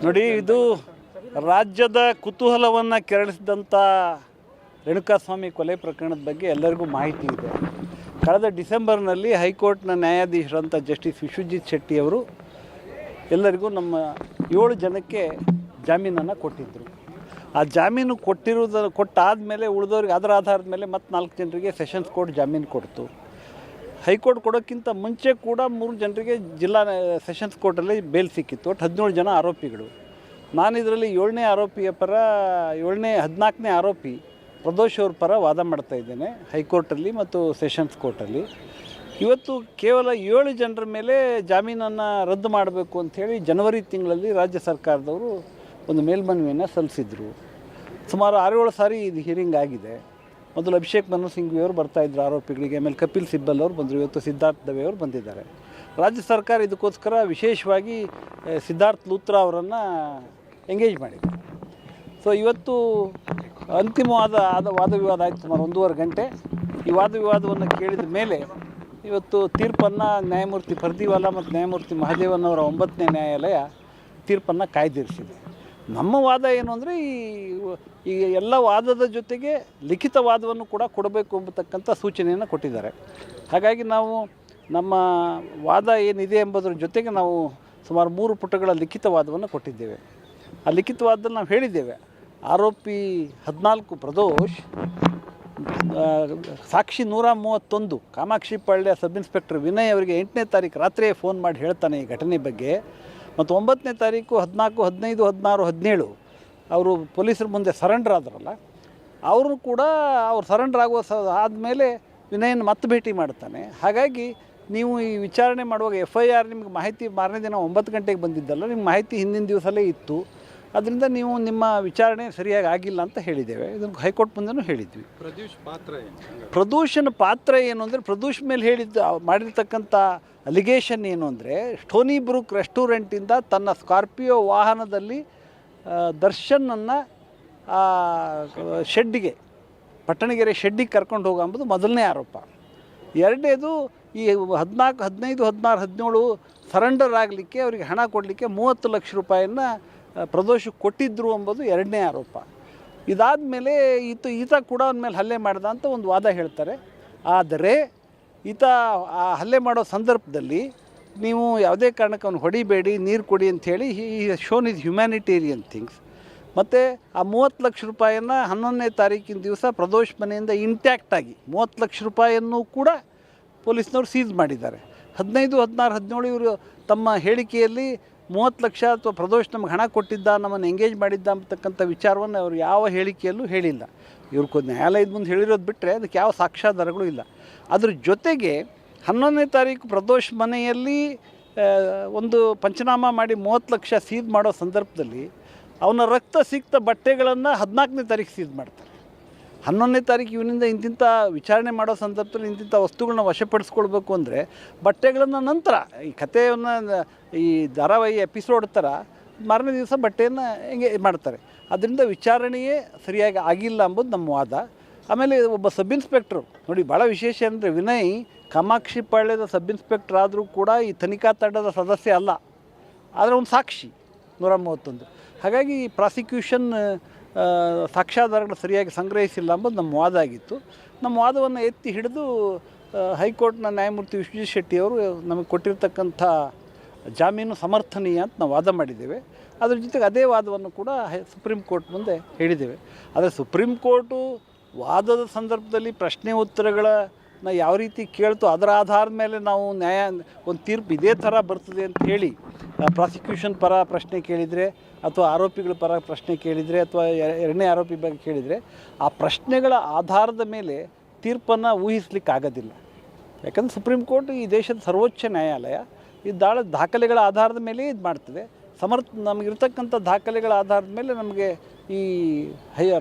ನೋಡಿ, ಇದು ರಾಜ್ಯದ ಕುತೂಹಲವನ್ನು ಕೆರಳಿಸಿದಂಥ ರೇಣುಕಾಸ್ವಾಮಿ ಕೊಲೆ ಪ್ರಕರಣದ ಬಗ್ಗೆ ಎಲ್ಲರಿಗೂ ಮಾಹಿತಿ ಇದೆ. ಕಳೆದ ಡಿಸೆಂಬರ್ನಲ್ಲಿ ಹೈಕೋರ್ಟ್ನ ನ್ಯಾಯಾಧೀಶರಂಥ ಜಸ್ಟಿಸ್ ವಿಶ್ವಜಿತ್ ಶೆಟ್ಟಿ ಅವರು ಎಲ್ಲರಿಗೂ ನಮ್ಮ 7 ಜನಕ್ಕೆ ಜಾಮೀನನ್ನು ಕೊಟ್ಟಿದ್ದರು. ಆ ಜಾಮೀನು ಕೊಟ್ಟಾದಮೇಲೆ ಉಳಿದವ್ರಿಗೆ ಅದರ ಆಧಾರದ ಮೇಲೆ ಮತ್ತು 4 ಜನರಿಗೆ ಸೆಷನ್ಸ್ ಕೋರ್ಟ್ ಜಾಮೀನು ಕೊಡ್ತು. ಹೈಕೋರ್ಟ್ ಕೊಡೋಕ್ಕಿಂತ ಮುಂಚೆ ಕೂಡ 3 ಜನರಿಗೆ ಜಿಲ್ಲಾ ಸೆಷನ್ಸ್ ಕೋರ್ಟಲ್ಲಿ ಬೇಲ್ ಸಿಕ್ಕಿತ್ತು. ಒಟ್ಟು 17 ಜನ ಆರೋಪಿಗಳು. ನಾನು ಇದರಲ್ಲಿ 7ನೇ ಆರೋಪಿಯ ಪರ 14ನೇ ಆರೋಪಿ ಪ್ರದೋಷ್ ಅವ್ರ ಪರ ವಾದ ಮಾಡ್ತಾ ಇದ್ದೇನೆ ಹೈಕೋರ್ಟಲ್ಲಿ ಮತ್ತು ಸೆಷನ್ಸ್ ಕೋರ್ಟಲ್ಲಿ. ಇವತ್ತು ಕೇವಲ 7 ಜನರ ಮೇಲೆ ಜಾಮೀನನ್ನು ರದ್ದು ಮಾಡಬೇಕು ಅಂಥೇಳಿ ಜನವರಿ ತಿಂಗಳಲ್ಲಿ ರಾಜ್ಯ ಸರ್ಕಾರದವರು ಒಂದು ಮೇಲ್ಮನವಿಯನ್ನು ಸಲ್ಲಿಸಿದರು. ಸುಮಾರು 6-7 ಸಾರಿ ಇದು ಹಿಯರಿಂಗ್ ಆಗಿದೆ. ಮೊದಲು ಅಭಿಷೇಕ್ ಮನು ಸಿಂಘ್ವಿ ಅವರು ಬರ್ತಾಯಿದ್ರು ಆರೋಪಿಗಳಿಗೆ, ಆಮೇಲೆ ಕಪಿಲ್ ಸಿಬ್ಬಲ್ ಅವರು ಬಂದರು, ಇವತ್ತು ಸಿದ್ಧಾರ್ಥ್ ದವೆ ಅವರು ಬಂದಿದ್ದಾರೆ. ರಾಜ್ಯ ಸರ್ಕಾರ ಇದಕ್ಕೋಸ್ಕರ ವಿಶೇಷವಾಗಿ ಸಿದ್ಧಾರ್ಥ್ ಲೂತ್ರಾ ಅವರನ್ನು ಎಂಗೇಜ್ ಮಾಡಿದೆ. ಸೊ ಇವತ್ತು ಅಂತಿಮವಾದ ವಾದ ವಿವಾದ ಆಯಿತು, ಸುಮಾರು 1.5 ಗಂಟೆ. ಈ ವಾದ ವಿವಾದವನ್ನು ಕೇಳಿದ ಮೇಲೆ ಇವತ್ತು ತೀರ್ಪನ್ನು ನ್ಯಾಯಮೂರ್ತಿ ಪರ್ದಿವಾಲಾ ಮತ್ತು ನ್ಯಾಯಮೂರ್ತಿ ಮಹದೇವನ್ ಅವರ 9ನೇ ನ್ಯಾಯಾಲಯ ತೀರ್ಪನ್ನು ಕಾಯ್ದಿರಿಸಿದೆ. ನಮ್ಮ ವಾದ ಏನು ಅಂದರೆ ಈ ಎಲ್ಲ ವಾದದ ಜೊತೆಗೆ ಲಿಖಿತ ವಾದವನ್ನು ಕೂಡ ಕೊಡಬೇಕು ಎಂಬತಕ್ಕಂಥ ಸೂಚನೆಯನ್ನು ಕೊಟ್ಟಿದ್ದಾರೆ. ಹಾಗಾಗಿ ನಾವು ನಮ್ಮ ವಾದ ಏನಿದೆ ಎಂಬುದರ ಜೊತೆಗೆ ನಾವು ಸುಮಾರು 3 ಪುಟಗಳ ಲಿಖಿತ ವಾದವನ್ನು ಕೊಟ್ಟಿದ್ದೇವೆ. ಆ ಲಿಖಿತ ವಾದದಲ್ಲಿ ನಾವು ಹೇಳಿದ್ದೇವೆ, ಆರೋಪಿ 14 ಪ್ರದೋಷ್ ಸಾಕ್ಷಿ 131 ಕಾಮಾಕ್ಷಿ ಪಾಳ್ಯ ಸಬ್ ಇನ್ಸ್ಪೆಕ್ಟರ್ ವಿನಯ್ ಅವರಿಗೆ 8ನೇ ತಾರೀಕು ರಾತ್ರಿಯೇ ಫೋನ್ ಮಾಡಿ ಹೇಳ್ತಾನೆ ಈ ಘಟನೆ ಬಗ್ಗೆ. ಮತ್ತು 9ನೇ ತಾರೀಕು 14, 15, 16, 17 ಅವರು ಪೊಲೀಸರ ಮುಂದೆ ಸರೆಂಡರ್ ಆದ್ರಲ್ಲ, ಅವರು ಕೂಡ ಅವ್ರು ಸರೆಂಡರ್ ಆದಮೇಲೆ ವಿನಯನ್ ಮತ್ತೆ ಭೇಟಿ ಮಾಡ್ತಾನೆ. ಹಾಗಾಗಿ ನೀವು ಈ ವಿಚಾರಣೆ ಮಾಡುವಾಗ FIR ನಿಮ್ಗೆ ಮಾಹಿತಿ ಮಾರನೇ ದಿನ 9 ಗಂಟೆಗೆ ಬಂದಿದ್ದಲ್ಲ, ನಿಮ್ಮ ಮಾಹಿತಿ ಹಿಂದಿನ ದಿವಸಲೇ ಇತ್ತು. ಅದರಿಂದ ನೀವು ನಿಮ್ಮ ವಿಚಾರಣೆ ಸರಿಯಾಗಿ ಆಗಿಲ್ಲ ಅಂತ ಹೇಳಿದ್ದೇವೆ. ಇದನ್ನು ಹೈಕೋರ್ಟ್ ಮುಂದೆನೂ ಹೇಳಿದ್ವಿ. ಪ್ರದೂಷನ ಪಾತ್ರ ಏನು ಅಂದರೆ, ಪ್ರದೂಷ್ ಮೇಲೆ ಮಾಡಿರ್ತಕ್ಕಂಥ ಅಲಿಗೇಷನ್ ಏನು ಅಂದರೆ, ಸ್ಟೋನಿ ಬ್ರೂಕ್ ರೆಸ್ಟೋರೆಂಟಿಂದ ತನ್ನ ಸ್ಕಾರ್ಪಿಯೋ ವಾಹನದಲ್ಲಿ ದರ್ಶನನ್ನು ಶೆಡ್ಡಿಗೆ, ಪಟ್ಟಣಗೆರೆ ಶೆಡ್ಡಿಗೆ ಕರ್ಕೊಂಡು ಹೋಗೋಂಬುದು ಮೊದಲನೇ ಆರೋಪ. ಎರಡನೇದು ಈ 14, 15, 16, 17 ಸರೆಂಡರ್ ಆಗಲಿಕ್ಕೆ ಅವರಿಗೆ ಹಣ ಕೊಡಲಿಕ್ಕೆ 30 ಲಕ್ಷ ರೂಪಾಯಿಯನ್ನು ಪ್ರದೋಷ್ ಕೊಟ್ಟಿದ್ದರು ಎಂಬುದು 2ನೇ ಆರೋಪ. ಇದಾದ ಮೇಲೆ ಈತ ಕೂಡ ಅವನ ಮೇಲೆ ಹಲ್ಲೆ ಮಾಡ್ದ ಅಂತ ಒಂದು ವಾದ ಹೇಳ್ತಾರೆ. ಆದರೆ ಈತ ಆ ಹಲ್ಲೆ ಮಾಡೋ ಸಂದರ್ಭದಲ್ಲಿ ನೀವು ಯಾವುದೇ ಕಾರಣಕ್ಕೆ ಅವನು ಹೊಡಿಬೇಡಿ, ನೀರು ಕೊಡಿ ಅಂಥೇಳಿ ಈ ಶೋನ್ ಇಸ್ ಹ್ಯುಮ್ಯಾನಿಟೇರಿಯನ್ ಥಿಂಗ್ಸ್. ಮತ್ತು ಆ 30 ಲಕ್ಷ ರೂಪಾಯಿಯನ್ನು 11ನೇ ತಾರೀಕಿನ ದಿವಸ ಪ್ರದೋಷ್ ಮನೆಯಿಂದ ಇಂಟ್ಯಾಕ್ಟಾಗಿ 30 ಲಕ್ಷ ರೂಪಾಯಿಯನ್ನು ಕೂಡ ಪೊಲೀಸ್ನವ್ರು ಸೀಸ್ ಮಾಡಿದ್ದಾರೆ. 15, 16, 17 ಇವರು ತಮ್ಮ ಹೇಳಿಕೆಯಲ್ಲಿ 30 ಲಕ್ಷ ಅಥವಾ ಪ್ರದೋಷ್ ನಮಗೆ ಹಣ ಕೊಟ್ಟಿದ್ದ, ನಮ್ಮನ್ನು ಎಂಗೇಜ್ ಮಾಡಿದ್ದ ಅಂತಕ್ಕಂಥ ವಿಚಾರವನ್ನು ಅವರು ಯಾವ ಹೇಳಿಕೆಯಲ್ಲೂ ಹೇಳಿಲ್ಲ. ಇವ್ರು ನ್ಯಾಯಾಲಯದ ಮುಂದೆ ಹೇಳಿರೋದು ಬಿಟ್ಟರೆ ಅದಕ್ಕೆ ಯಾವ ಸಾಕ್ಷ್ಯಾಧಾರಗಳು ಇಲ್ಲ. ಅದ್ರ ಜೊತೆಗೆ 11ನೇ ತಾರೀಕು ಪ್ರದೋಷ್ ಮನೆಯಲ್ಲಿ ಒಂದು ಪಂಚನಾಮ ಮಾಡಿ 30 ಲಕ್ಷ ಸೀಸ್ ಮಾಡೋ ಸಂದರ್ಭದಲ್ಲಿ ಅವನ ರಕ್ತ ಸಿಕ್ತ ಬಟ್ಟೆಗಳನ್ನು 14ನೇ ತಾರೀಕು ಸೀಸ್ ಮಾಡ್ತಾರೆ. 11ನೇ ತಾರೀಕು ಇವನಿಂದ ಇಂತಿಂಥ ವಿಚಾರಣೆ ಮಾಡೋ ಸಂದರ್ಭದಲ್ಲಿ ಇಂತಿಂಥ ವಸ್ತುಗಳನ್ನ ವಶಪಡಿಸ್ಕೊಳ್ಬೇಕು ಅಂದರೆ ಬಟ್ಟೆಗಳನ್ನು ನಂತರ ಈ ಕಥೆಯನ್ನು ಈ ಧಾರಾವಾಹಿ ಎಪಿಸೋಡ್ ಥರ ಮಾರನೇ ದಿವಸ ಬಟ್ಟೆಯನ್ನು ಹೆಂಗೆ ಮಾಡ್ತಾರೆ. ಅದರಿಂದ ವಿಚಾರಣೆಯೇ ಸರಿಯಾಗಿ ಆಗಿಲ್ಲ ಅಂಬೋದು ನಮ್ಮ ವಾದ. ಆಮೇಲೆ ಒಬ್ಬ ಸಬ್ ಇನ್ಸ್ಪೆಕ್ಟ್ರು ನೋಡಿ, ಭಾಳ ವಿಶೇಷ ಅಂದರೆ ವಿನಯ್ ಕಾಮಾಕ್ಷಿ ಪಾಳ್ಯದ ಸಬ್ ಇನ್ಸ್ಪೆಕ್ಟರ್ ಆದರೂ ಕೂಡ ಈ ತನಿಖಾ ತಂಡದ ಸದಸ್ಯ ಅಲ್ಲ, ಆದರೆ ಒಂದು ಸಾಕ್ಷಿ 131. ಹಾಗಾಗಿ ಪ್ರಾಸಿಕ್ಯೂಷನ್ ಸಾಕ್ಷ್ಯಾಧಾರಗಳು ಸರಿಯಾಗಿ ಸಂಗ್ರಹಿಸಿಲ್ಲ ಅಂಬೋದು ನಮ್ಮ ವಾದ ಆಗಿತ್ತು. ನಮ್ಮ ವಾದವನ್ನು ಎತ್ತಿ ಹಿಡಿದು ಹೈಕೋರ್ಟ್ನ ನ್ಯಾಯಮೂರ್ತಿ ವಿಶ್ವಜಿತ್ ಶೆಟ್ಟಿ ಅವರು ನಮಗೆ ಕೊಟ್ಟಿರ್ತಕ್ಕಂಥ ಜಾಮೀನು ಸಮರ್ಥನೀಯ ಅಂತ ನಾವು ವಾದ ಮಾಡಿದ್ದೇವೆ. ಅದ್ರ ಜೊತೆಗೆ ಅದೇ ವಾದವನ್ನು ಕೂಡ ಸುಪ್ರೀಂ ಕೋರ್ಟ್ ಮುಂದೆ ಹೇಳಿದ್ದೇವೆ. ಆದರೆ ಸುಪ್ರೀಂ ಕೋರ್ಟು ವಾದದ ಸಂದರ್ಭದಲ್ಲಿ ಪ್ರಶ್ನೆ ಉತ್ತರಗಳನ್ನು ಯಾವ ರೀತಿ ಕೇಳ್ತು ಅದರ ಆಧಾರದ ಮೇಲೆ ನಾವು ಒಂದು ತೀರ್ಪು ಇದೇ ಥರ ಬರ್ತದೆ ಅಂತ ಹೇಳಿ ಪ್ರಾಸಿಕ್ಯೂಷನ್ ಪರ ಪ್ರಶ್ನೆ ಕೇಳಿದರೆ ಅಥವಾ ಆರೋಪಿಗಳ ಪರ ಪ್ರಶ್ನೆ ಕೇಳಿದರೆ ಅಥವಾ 2ನೇ ಆರೋಪಿ ಬಗ್ಗೆ ಕೇಳಿದರೆ ಆ ಪ್ರಶ್ನೆಗಳ ಆಧಾರದ ಮೇಲೆ ತೀರ್ಪನ್ನು ಊಹಿಸಲಿಕ್ಕಾಗೋದಿಲ್ಲ. ಯಾಕಂದರೆ ಸುಪ್ರೀಂ ಕೋರ್ಟ್ ಈ ದೇಶದ ಸರ್ವೋಚ್ಚ ನ್ಯಾಯಾಲಯ. ಈ ದಾಖಲೆಗಳ ಆಧಾರದ ಮೇಲೆ ಇದು ಮಾಡ್ತದೆ. ನಮಗಿರ್ತಕ್ಕಂಥ ದಾಖಲೆಗಳ ಆಧಾರದ ಮೇಲೆ ನಮಗೆ ಈ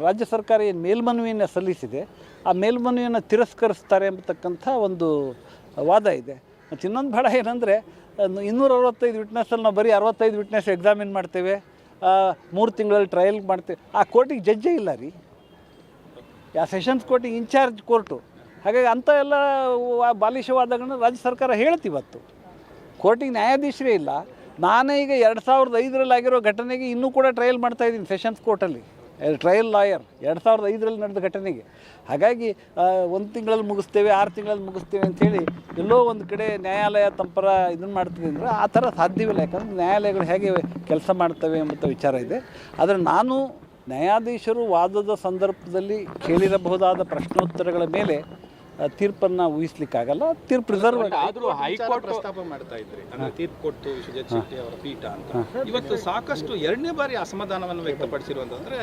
ರಾಜ್ಯ ಸರ್ಕಾರ ಏನು ಮೇಲ್ಮನವಿಯನ್ನು ಸಲ್ಲಿಸಿದೆ ಆ ಮೇಲ್ಮನವಿಯನ್ನು ತಿರಸ್ಕರಿಸ್ತಾರೆ ಎಂಬತಕ್ಕಂಥ ಒಂದು ವಾದ ಇದೆ. ಮತ್ತು ಇನ್ನೊಂದು ಭಾಳ ಏನಂದರೆ 265 ವಿಟ್ನೆಸ್ಸಲ್ಲಿ ನಾವು ಬರೀ 65 ವಿಟ್ನೆಸ್ ಎಕ್ಸಾಮಿನ್ ಮಾಡ್ತೇವೆ, 3 ತಿಂಗಳಲ್ಲಿ ಟ್ರಯಲ್ ಮಾಡ್ತೇವೆ. ಆ ಕೋರ್ಟಿಗೆ ಜಡ್ಜೇ ಇಲ್ಲ ರೀ, ಆ ಸೆಷನ್ಸ್ ಕೋರ್ಟಿಗೆ ಇನ್ಚಾರ್ಜ್ ಕೋರ್ಟು. ಹಾಗಾಗಿ ಅಂಥ ಎಲ್ಲ ಬಾಲಿಶವಾದಗಳನ್ನ ರಾಜ್ಯ ಸರ್ಕಾರ ಹೇಳ್ತಿವತ್ತು. ಕೋರ್ಟಿಗೆ ನ್ಯಾಯಾಧೀಶರೇ ಇಲ್ಲ, ನಾನೇ ಈಗ 2005ರಲ್ಲಿ ಆಗಿರೋ ಘಟನೆಗೆ ಇನ್ನೂ ಕೂಡ ಟ್ರಯಲ್ ಮಾಡ್ತಾಯಿದ್ದೀನಿ ಸೆಷನ್ಸ್ ಕೋರ್ಟಲ್ಲಿ, ಟ್ರಯಲ್ ಲಾಯರ್ 2005ರಲ್ಲಿ ನಡೆದ ಘಟನೆಗೆ. ಹಾಗಾಗಿ 1 ತಿಂಗಳಲ್ಲಿ ಮುಗಿಸ್ತೇವೆ, 6 ತಿಂಗಳಲ್ಲಿ ಮುಗಿಸ್ತೇವೆ ಅಂಥೇಳಿ ಎಲ್ಲೋ ಒಂದು ಕಡೆ ನ್ಯಾಯಾಲಯ ತಂಪರ ಇದನ್ನು ಮಾಡ್ತದೆ ಅಂದರೆ ಆ ಥರ ಸಾಧ್ಯವಿಲ್ಲ. ಯಾಕಂದರೆ ನ್ಯಾಯಾಲಯಗಳು ಹೇಗೆ ಕೆಲಸ ಮಾಡ್ತವೆ ಎಂಬ ವಿಚಾರ ಇದೆ. ಆದರೆ ನಾನು ನ್ಯಾಯಾಧೀಶರು ವಾದದ ಸಂದರ್ಭದಲ್ಲಿ ಕೇಳಿರಬಹುದಾದ ಪ್ರಶ್ನೋತ್ತರಗಳ ಮೇಲೆ ತೀರ್ಪನ್ನು ಊಹಿಸ್ಲಿಕ್ಕಾಗಲ್ಲ. ತೀರ್ಪು ರಿಸರ್ವ್ ಆದರೂ ಹೈಕೋರ್ಟ್ ಪ್ರಸ್ತಾಪ ಮಾಡ್ತಾ ಇದ್ರಿ, ಅಂದರೆ ತೀರ್ಪು ಕೊಟ್ಟು ವಿಶ್ವಜಿತ್ ಶೆಟ್ಟಿ ಅವರ ಪೀಠ ಅಂತ. ಇವತ್ತು ಸಾಕಷ್ಟು 2ನೇ ಬಾರಿ ಅಸಮಾಧಾನವನ್ನು ವ್ಯಕ್ತಪಡಿಸಿರುವಂತಂದ್ರೆ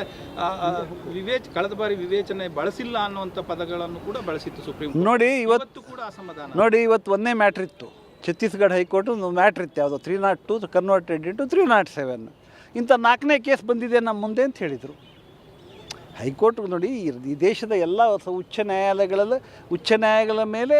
ಕಳೆದ ಬಾರಿ ವಿವೇಚನೆ ಬಳಸಿಲ್ಲ ಅನ್ನುವಂಥ ಪದಗಳನ್ನು ಕೂಡ ಬಳಸಿತ್ತು ಸುಪ್ರೀಂ ಕೋರ್ಟ್. ನೋಡಿ ಇವತ್ತು ಕೂಡ ಅಸಮಾಧಾನ. ನೋಡಿ, ಇವತ್ತು ಒಂದೇ ಮ್ಯಾಟ್ರ್ ಇತ್ತು, ಛತ್ತೀಸ್ಗಢ ಹೈಕೋರ್ಟ್ ಒಂದು ಮ್ಯಾಟ್ರ್ ಇತ್ತು, ಯಾವುದೋ 302 ಕನ್ವರ್ಟೆಡ್ ಇಂಟು 307. ಇಂಥ 4ನೇ ಕೇಸ್ ಬಂದಿದೆ ನಮ್ಮ ಮುಂದೆ ಅಂತ ಹೇಳಿದರು. ಹೈಕೋರ್ಟ್ ನೋಡಿ, ಈ ದೇಶದ ಎಲ್ಲ ಉಚ್ಚ ನ್ಯಾಯಾಲಯಗಳ ಮೇಲೆ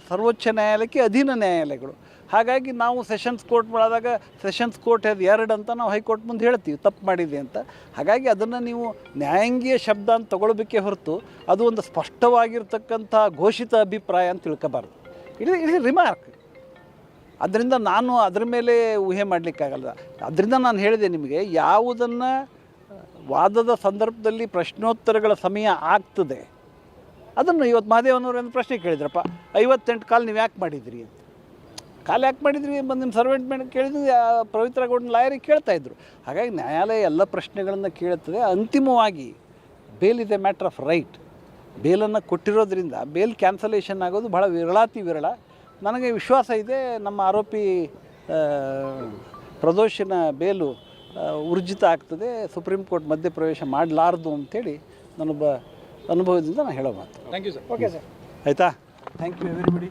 ಸರ್ವೋಚ್ಚ ನ್ಯಾಯಾಲಯಕ್ಕೆ ಅಧೀನ ನ್ಯಾಯಾಲಯಗಳು. ಹಾಗಾಗಿ ನಾವು ಸೆಷನ್ಸ್ ಕೋರ್ಟ್ ಮಾಡಿದಾಗ ಸೆಷನ್ಸ್ ಕೋರ್ಟ್ ಅದು 2 ಅಂತ ನಾವು ಹೈಕೋರ್ಟ್ ಮುಂದೆ ಹೇಳ್ತೀವಿ ತಪ್ಪು ಮಾಡಿದೆ ಅಂತ. ಹಾಗಾಗಿ ಅದನ್ನು ನೀವು ನ್ಯಾಯಾಂಗೀಯ ಶಬ್ದ ಅಂತ ತಗೊಳ್ಬೇಕೇ ಹೊರತು ಅದು ಒಂದು ಸ್ಪಷ್ಟವಾಗಿರ್ತಕ್ಕಂಥ ಘೋಷಿತ ಅಭಿಪ್ರಾಯ ಅಂತ ತಿಳ್ಕೋಬಾರ್ದು. It remark. ಅದರಿಂದ ನಾನು ಅದರ ಮೇಲೆ ಊಹೆ ಮಾಡಲಿಕ್ಕಾಗಲ್ಲ. ಅದರಿಂದ ನಾನು ಹೇಳಿದೆ ನಿಮಗೆ, ಯಾವುದನ್ನು ವಾದದ ಸಂದರ್ಭದಲ್ಲಿ ಪ್ರಶ್ನೋತ್ತರಗಳ ಸಮಯ ಆಗ್ತದೆ ಅದನ್ನು ಇವತ್ತು ಮಹದೇವನವರೇನು ಪ್ರಶ್ನೆ ಕೇಳಿದ್ರಪ್ಪ, 58 ಕಾಲ್ ನೀವು ಯಾಕೆ ಮಾಡಿದ್ರಿ ಅಂತ. ಕಾಲ್ ಯಾಕೆ ಮಾಡಿದ್ರಿ ಬಂದು ನಿಮ್ಮ ಸರ್ವೆಂಟ್ ಮೇಲೆ ಕೇಳಿದ್ರು, ಪವಿತ್ರ ಗೌಡನ ಲಾಯರಿಗೆ ಕೇಳ್ತಾಯಿದ್ರು. ಹಾಗಾಗಿ ನ್ಯಾಯಾಲಯ ಎಲ್ಲ ಪ್ರಶ್ನೆಗಳನ್ನು ಕೇಳುತ್ತದೆ. ಅಂತಿಮವಾಗಿ bail is a matter of right. ಬೇಲನ್ನು ಕೊಟ್ಟಿರೋದ್ರಿಂದ ಬೇಲ್ ಕ್ಯಾನ್ಸಲೇಷನ್ ಆಗೋದು ಬಹಳ ವಿರಳ. ನನಗೆ ವಿಶ್ವಾಸ ಇದೆ ನಮ್ಮ ಆರೋಪಿ ಪ್ರದೋಷನ ಬೇಲು ಊರ್ಜಿತ ಆಗ್ತದೆ, ಸುಪ್ರೀಂ ಕೋರ್ಟ್ ಮಧ್ಯಪ್ರವೇಶ ಮಾಡಲಾರ್ದು ಅಂಥೇಳಿ ನನ್ನೊಬ್ಬ ಅನುಭವದಿಂದ ನಾನು ಹೇಳೋ ಮಾತು. Thank you sir. Okay sir, ಆಯಿತಾ? Thank you everybody.